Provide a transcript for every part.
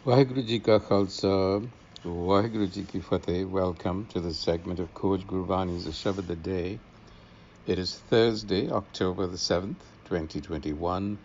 Waheguru Ji Ka Khalsa, Waheguru Ji Ki Fateh. Welcome to this segment of Coach Gurbani's a-sabad-a-day. It is Thursday, October the 7th, 2021,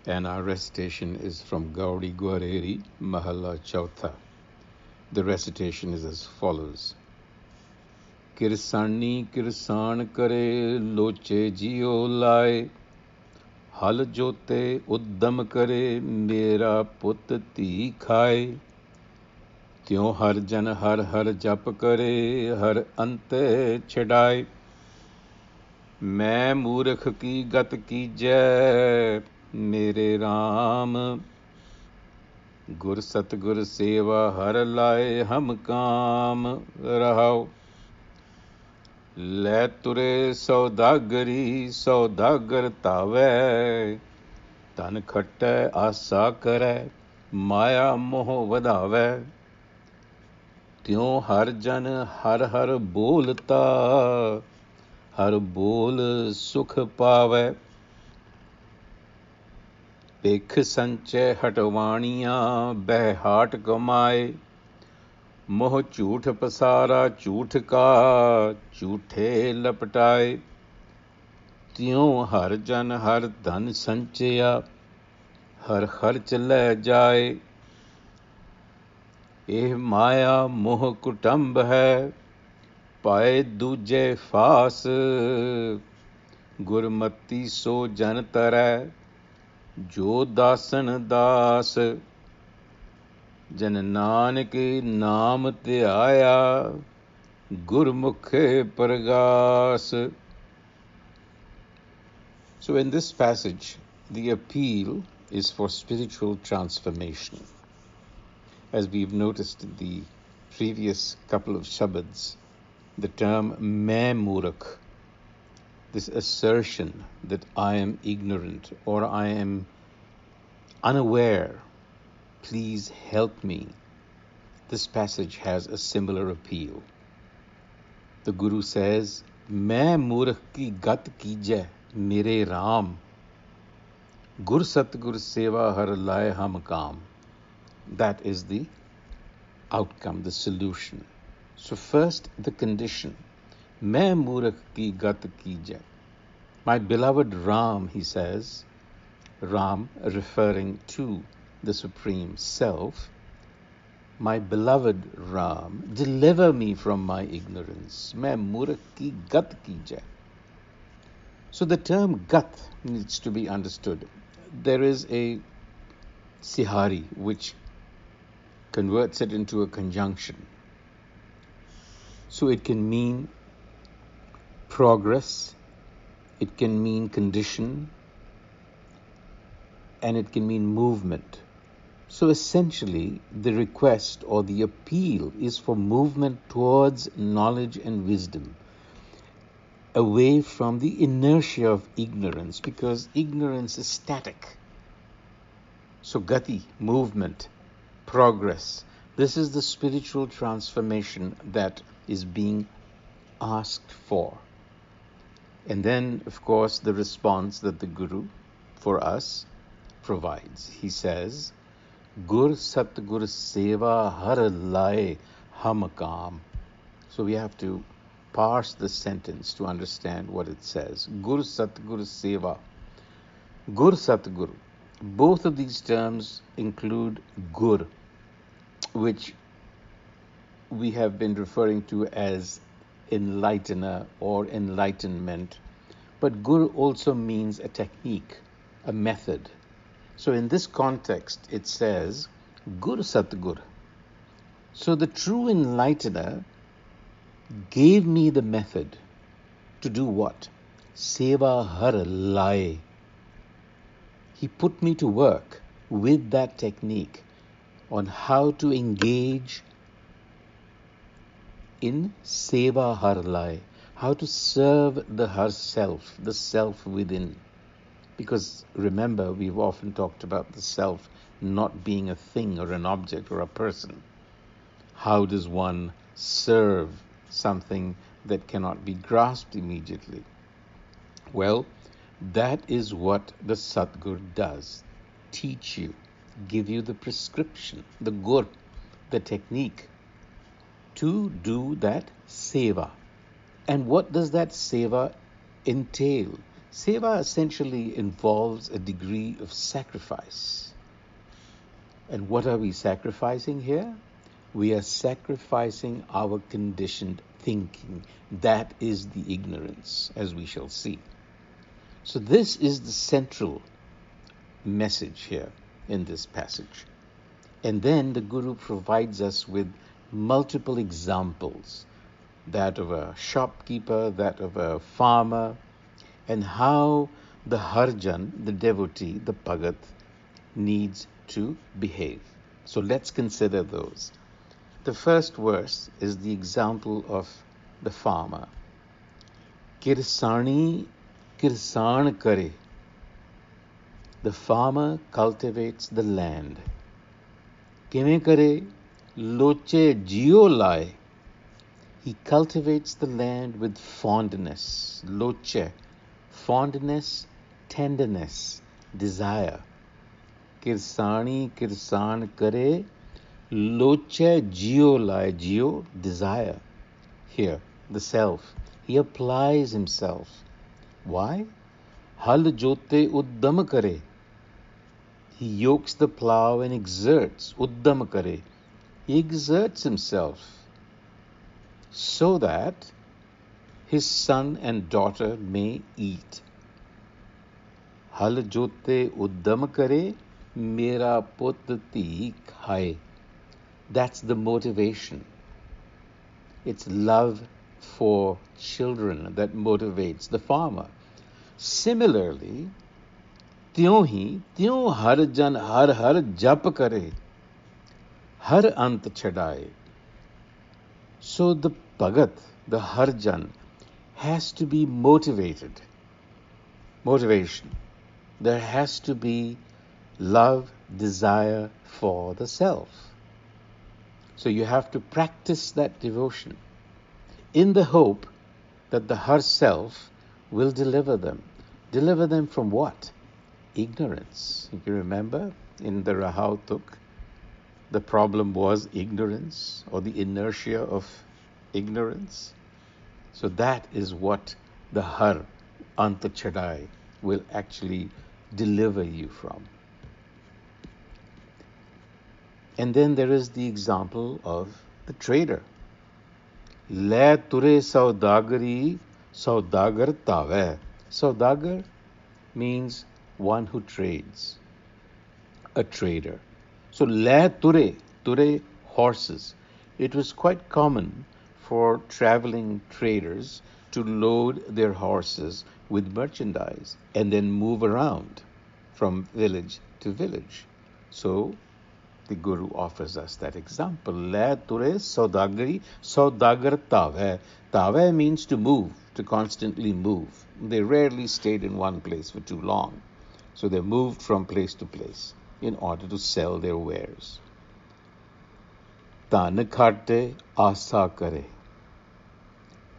and our recitation is from Gaudi Gwareri, Mahalla Chautha. The recitation is as follows. Kirsani Kirsan Kare, Loche Jio Lai, Hal Jote Uddam Kare, Mera Put Ti Khai. त्यों हर जन हर हर जप करे हर अंते छड़ाए मैं मूर्ख की गत कीजै मेरे राम गुर सतगुर सेवा हर लाए हम काम रहाओ लै तुरे सौदागरी सौदागर तावै तन खट्टै आसा करै माया मोह वधावै त्यों हर जन हर हर बोलता हर बोल सुख पावै भिख संचय हटवाणियां बह हाट कमाए मोह झूठ पसारा झूठ का झूठे लपटाए त्यों हर जन हर धन संचया हर खर्च लै जाए ਇਹ ਮਾਇਆ ਮੋਹ ਕੁਟੰਬ ਹੈ ਪਾਏ ਦੂਜੇ ਫਾਸ ਗੁਰਮਤੀ ਸੋ ਜਨ ਤਰੈ ਜੋ ਦਾਸਨ ਦਾਸ ਜਨ ਨਾਨਕ ਨਾਮ ਧਿਆਇਆ ਗੁਰਮੁਖੇ ਪ੍ਰਗਾਸ. So in this passage, the appeal is for spiritual transformation. As we've noticed in the previous couple of shabads, the term "main Murakh," this assertion that I am ignorant or I am unaware, please help me. This passage has a similar appeal. The Guru says, "Main Murakh ki gat kijai mere Ram, Gur Satgur Seva har laye ham kaam." That is the outcome, the solution. So first, the condition. Main Murakh ki gat kijai. My beloved Ram, he says, Ram referring to the Supreme Self, my beloved Ram, deliver me from my ignorance. Main Murakh ki gat kijai. So the term gat needs to be understood. There is a sihari which converts it into a conjunction. So it can mean progress, it can mean condition, and it can mean movement. So essentially, the request or the appeal is for movement towards knowledge and wisdom, away from the inertia of ignorance, because ignorance is static. So gati, movement, progress. This is the spiritual transformation that is being asked for. And then, of course, the response that the Guru, for us, provides. He says, Gur Satgur Seva Har Laye Ham Kaam. So we have to parse the sentence to understand what it says. Gur Satgur Seva. Gur Satgur. Both of these terms include Gur, which we have been referring to as enlightener or enlightenment. But Gur also means a technique, a method. So in this context, it says, Gur Satgur. So the true enlightener gave me the method to do what? Seva har lai. He put me to work with that technique on how to engage in seva har lai, how to serve the har self, the self within. Because remember, we've often talked about the self not being a thing or an object or a person. How does one serve something that cannot be grasped immediately? Well, that is what the Satgur does. Teach you, give you the prescription, the gur, the technique to do that seva. And what does that seva entail? Seva essentially involves a degree of sacrifice. And what are we sacrificing here? We are sacrificing our conditioned thinking. That is the ignorance, as we shall see. So this is the central message here in this passage. And then the Guru provides us with multiple examples, that of a shopkeeper, that of a farmer, and how the Harjan, the devotee, the Bhagat, needs to behave. So let's consider those. The first verse is the example of the farmer. Kirsani Kirsan Kare. The farmer cultivates the land. Kime kare? Loche jio lai. He cultivates the land with fondness. Loche, fondness, tenderness, desire. Kirsani Kirsan Kare. Loche jio lai. Jio, desire. Here, the self. He applies himself. Why? Hal jote uddam kare. He yokes the plough and exerts. Uddam kare. He exerts himself so that his son and daughter may eat. Hal jote uddam kare, mera put dhi khaye. That's the motivation. It's love for children that motivates the farmer. Similarly, त्यों हर जन हर हर जप करे, हर अंत छड़ाए. So the Bhagat, the Harjan, has to be motivated. Motivation. There has to be love, desire for the self. So you have to practice that devotion in the hope that the Har self will deliver them. Deliver them from what? Ignorance. If you remember, in the Rahau Tuk, the problem was ignorance or the inertia of ignorance. So that is what the Har Anta Chadai will actually deliver you from. And then there is the example of the trader. Le ture saudagari saudagar tave. Saudagar means one who trades, a trader. So le ture, horses. It was quite common for traveling traders to load their horses with merchandise and then move around from village to village. So the Guru offers us that example. Le ture saudagari saudagar tave. Tave means to move, to constantly move. They rarely stayed in one place for too long. So they moved from place to place in order to sell their wares. Tan kharte asa kare.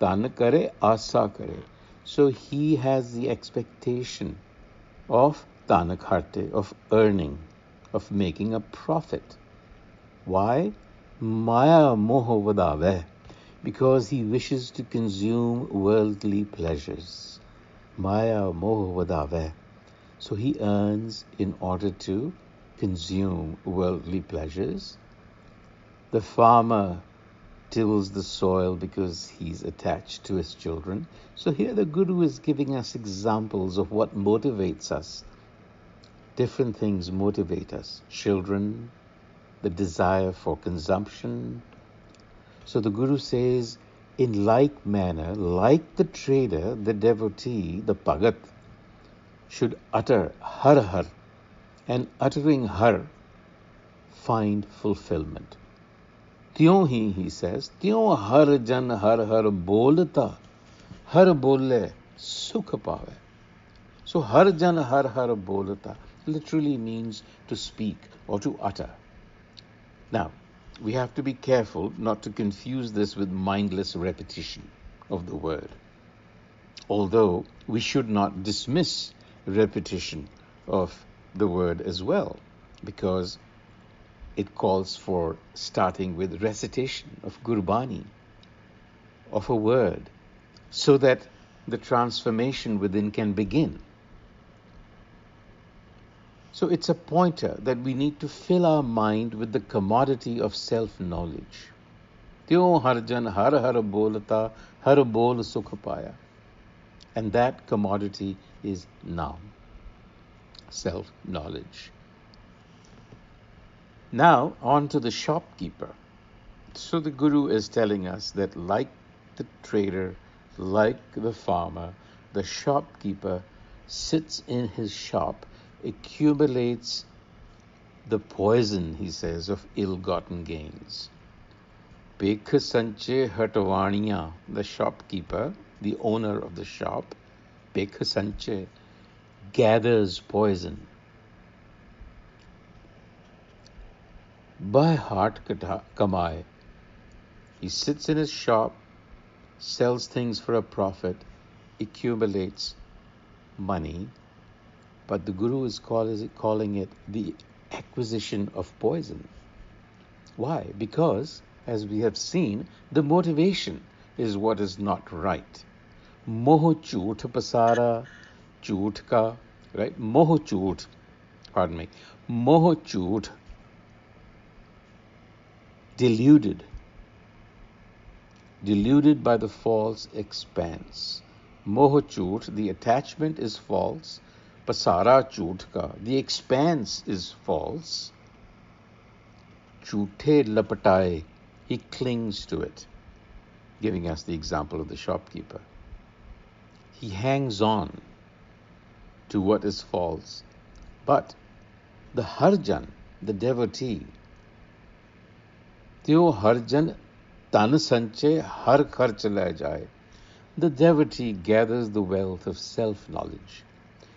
Tan kare asa kare. So he has the expectation of tan kharte, of earning, of making a profit. Why? Maya moho vadave. Because he wishes to consume worldly pleasures. Maya moho vadave. So he earns in order to consume worldly pleasures. The farmer tills the soil because he's attached to his children. So here the Guru is giving us examples of what motivates us. Different things motivate us. Children, the desire for consumption. So the Guru says, in like manner, like the trader, the devotee, the Bhagat, should utter har har, and uttering har, find fulfillment. Tyon he says, tyon har jan har har bolta, har bolle sukh pave. So har jan har har bolta literally means to speak or to utter. Now, we have to be careful not to confuse this with mindless repetition of the word. Although we should not dismiss repetition of the word as well. because it calls for starting with recitation of Gurbani, of a word, so that the transformation within can begin. So it's a pointer that we need to fill our mind with the commodity of self-knowledge. Tyon har jan har har bolta, har bol sukh paya. And that commodity is now, self-knowledge. Now, on to the shopkeeper. So the Guru is telling us that like the trader, like the farmer, the shopkeeper sits in his shop, accumulates the poison, he says, of ill-gotten gains. Pekh sanche hatwaniya, the shopkeeper, the owner of the shop, Pekh sanche, gathers poison. By heart kamai, he sits in his shop, sells things for a profit, accumulates money, but the Guru is calling it the acquisition of poison. Why? Because, as we have seen, the motivation is what is not right. Moh chut pasara chut ka, right? Moh chut, pardon me, moh chut, deluded by the false expanse. Moh chut, the attachment is false. Pasara chut ka, the expanse is false. Chuthe lapataye, he clings to it, giving us the example of the shopkeeper. He hangs on to what is false. But the harjan, the devotee, Tyo harjan tan sanche har kharch le jaye. The devotee gathers the wealth of self-knowledge,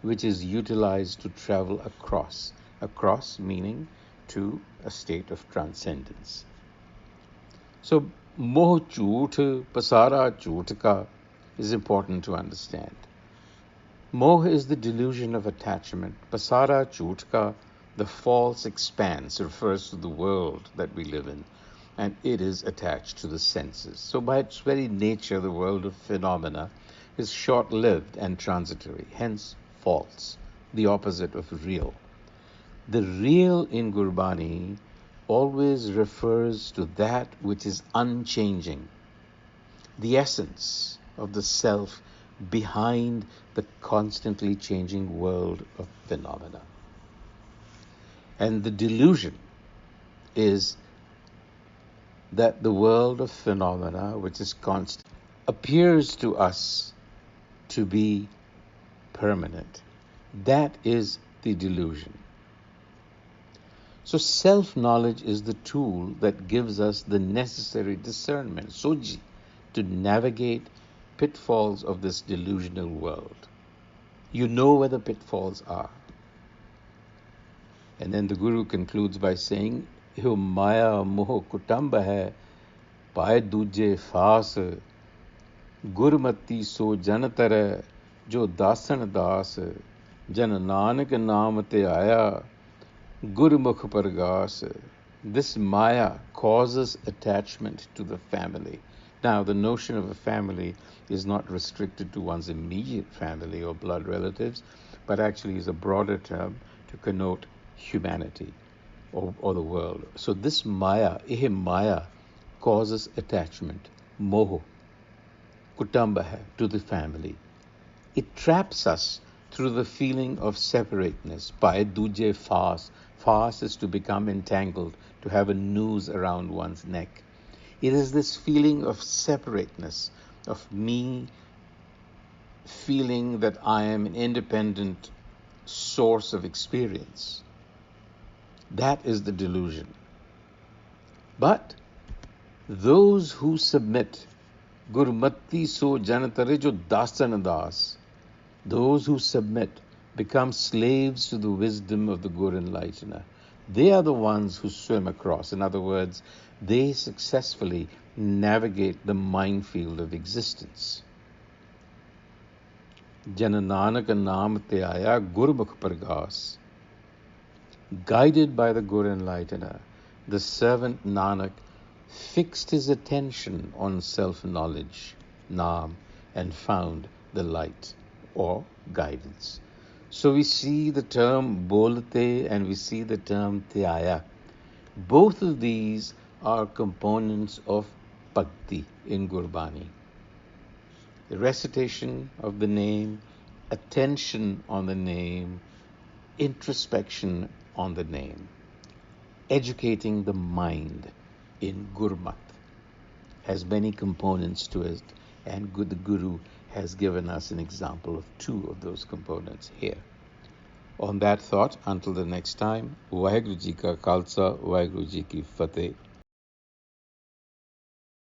which is utilized to travel across meaning to a state of transcendence. So, moh chut, pasara chut ka is important to understand. Moh is the delusion of attachment. Pasara chut ka, the false expanse, refers to the world that we live in, and it is attached to the senses. So by its very nature, the world of phenomena is short-lived and transitory, hence false, the opposite of real. The real in Gurbani always refers to that which is unchanging, the essence of the self behind the constantly changing world of phenomena. And the delusion is that the world of phenomena, which is constant, appears to us to be permanent. That is the delusion. So self-knowledge is the tool that gives us the necessary discernment, soji, to navigate pitfalls of this delusional world. You know where the pitfalls are. And then the Guru concludes by saying, "Yo maya moh kutamba hai, pae duje faas, gurmati so janatare, jo dasan das, jan nanak naam te aaya, gurmukh pargas." This maya causes attachment to the family. Now, the notion of a family is not restricted to one's immediate family or blood relatives, but actually is a broader term to connote humanity or the world. So this maya, maya, causes attachment, moho, kutamba hai, to the family. It traps us through the feeling of separateness. Pae duje faas. Faas is to become entangled, to have a noose around one's neck. It is this feeling of separateness, of me feeling that I am an independent source of experience. That is the delusion. But those who submit, gurmati so janatare jo dasan das, those who submit become slaves to the wisdom of the Guru Enlightener. They are the ones who swim across. In other words, they successfully navigate the minefield of existence. Jan nanak naam te aaya gurmukh pargas. Guided by the Good Enlightener, the servant Nanak fixed his attention on self-knowledge, Naam, and found the light or guidance. So we see the term bolte and we see the term tyaya. Both of these are components of bhakti in Gurbani. The recitation of the name, attention on the name, introspection on the name, educating the mind in Gurmat has many components to it, and the Guru has given us an example of two of those components here. On that thought, until the next time, Vaheguru Ji Ka Khalsa, Vaheguru Ji Ki Fateh.